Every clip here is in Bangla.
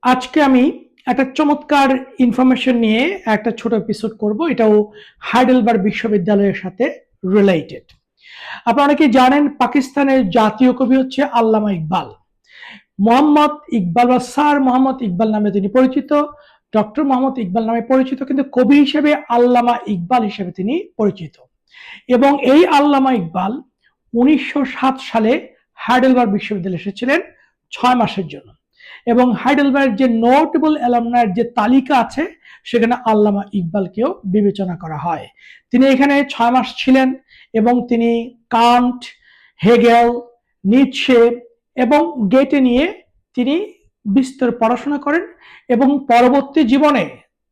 আজকে আমি একটা চমৎকার ইনফরমেশন নিয়ে একটা ছোট এপিসোড করব। এটাও হাইডেলবার্গ বিশ্ববিদ্যালয়ের সাথে রিলেটেড। আপনারা অনেকেই জানেন পাকিস্তানের জাতীয় কবি হচ্ছে আল্লামা ইকবাল। মোহাম্মদ ইকবাল বা স্যার মোহাম্মদ ইকবাল নামে তিনি পরিচিত, ডক্টর মোহাম্মদ ইকবাল নামে পরিচিত, কিন্তু কবি হিসেবে আল্লামা ইকবাল হিসেবে তিনি পরিচিত। এবং এই আল্লামা ইকবাল 1907 সালে হাইডেলবার্গ বিশ্ববিদ্যালয়ে এসেছিলেন 6 মাসের জন্য। এবং হাইডেলবার্গ যে নোটেবল অ্যালামনার যে তালিকা আছে সেখানে আল্লামা ইকবালকেও বিবেচনা করা হয়। তিনি এখানে 6 মাস ছিলেন এবং তিনি কান্ট, হেগেল, নিটশে এবং গেটে নিয়ে তিনি বিস্তর পড়াশোনা করেন এবং পরবর্তী জীবনে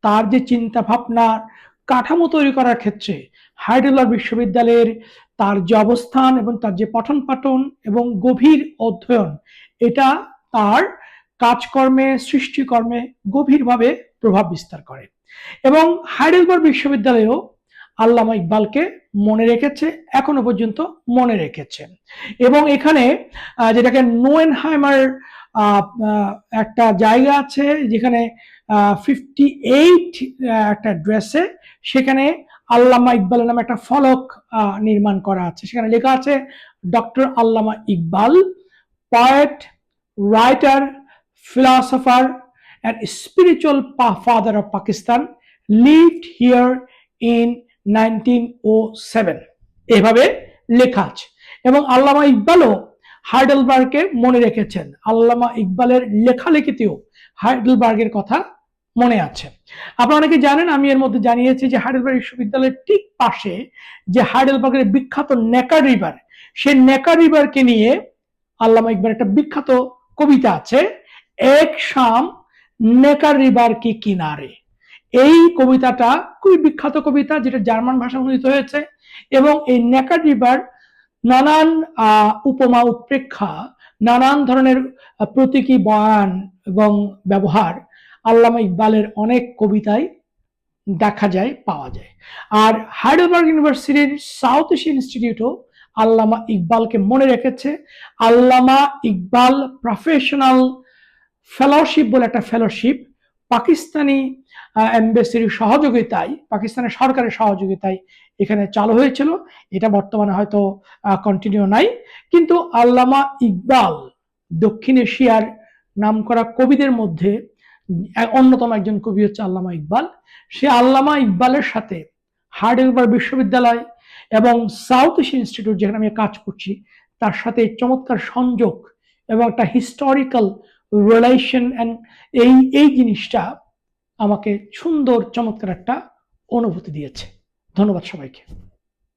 তার যে চিন্তা ভাবনা কাঠামো তৈরি করার ক্ষেত্রে হাইডেলবার্গ বিশ্ববিদ্যালয়ের তার যে অবস্থান এবং তার যে পঠন পাঠন এবং গভীর অধ্যয়ন, এটা তার কাজকর্মে সৃষ্টিকর্মে গভীরভাবে প্রভাব বিস্তার করে। এবং হাইডেলবার্গ বিশ্ববিদ্যালয়েও আল্লামা ইকবালকে মনে রেখেছে, এখনো পর্যন্ত মনে রেখেছে। এবং এখানে যেটাকে নোয়েনহাইমার একটা জায়গা আছে যেখানে 58 একটা ড্রেসে, সেখানে আল্লামা ইকবালের নামে একটা ফলক নির্মাণ করা আছে। সেখানে লেখা আছে doctor Allama Iqbal, poet, writer, philosopher and spiritual father of Pakistan, lived here in 1907 এভাবে লেখা আছে। এবং আল্লামা ইকবালও হাইডেলবার্গকে মনে রেখেছেন। আল্লামা ইকবালের লেখালেখিতেও হাইডেলবার্গের কথা মনে আছে। আপনারা অনেকে জানেন, আমি এর মধ্যে জানিয়েছি যে হাইডেলবার্গ বিশ্ববিদ্যালয়ের ঠিক পাশে যে হাইডেলবার্গের বিখ্যাত নেকার রিভার, সেই নেকার রিভারকে নিয়ে আল্লামা ইকবালের একটা বিখ্যাত কবিতা আছে, এক শাম নেকার রিভার কি কিনারে। এই কবিতাটা খুবই বিখ্যাত কবিতা, যেটা জার্মান ভাষা অনুদিত হয়েছে। এবং এই নেকার রিভার নানান উপমা উৎপ্রেক্ষা, নানান ধরনের প্রতীকী বয়ান এবং ব্যবহার আল্লামা ইকবালের অনেক কবিতায় দেখা যায়, পাওয়া যায়। আর হাইডেলবার্গ ইউনিভার্সিটির সাউথ এশিয়া ইনস্টিটিউটও আল্লামা ইকবালকে মনে রেখেছে। আল্লামা ইকবাল প্রফেশনাল ফেলোশিপ বলে একটা ফেলোশিপ পাকিস্তানি এমবেসির সহযোগিতায়, পাকিস্তানের সরকারের সহযোগিতায় এখানে চালু হয়েছিল। এটা বর্তমানে হয়তো কন্টিনিউ নাই, কিন্তু আল্লামা ইকবাল দক্ষিণ এশিয়ার নামকরা কবিদের মধ্যে অন্যতম একজন কবি হচ্ছে আল্লামা ইকবাল। সে আল্লামা ইকবালের সাথে হাইডেলবার্গ বিশ্ববিদ্যালয় এবং সাউথ এশিয়া ইনস্টিটিউট যেখানে আমি কাজ করছি তার সাথে চমৎকার সংযোগ এবং একটা হিস্টোরিক্যাল রিলেশন, এন্ড এই জিনিসটা আমাকে সুন্দর চমৎকার একটা অনুভূতি দিয়েছে। ধন্যবাদ সবাইকে।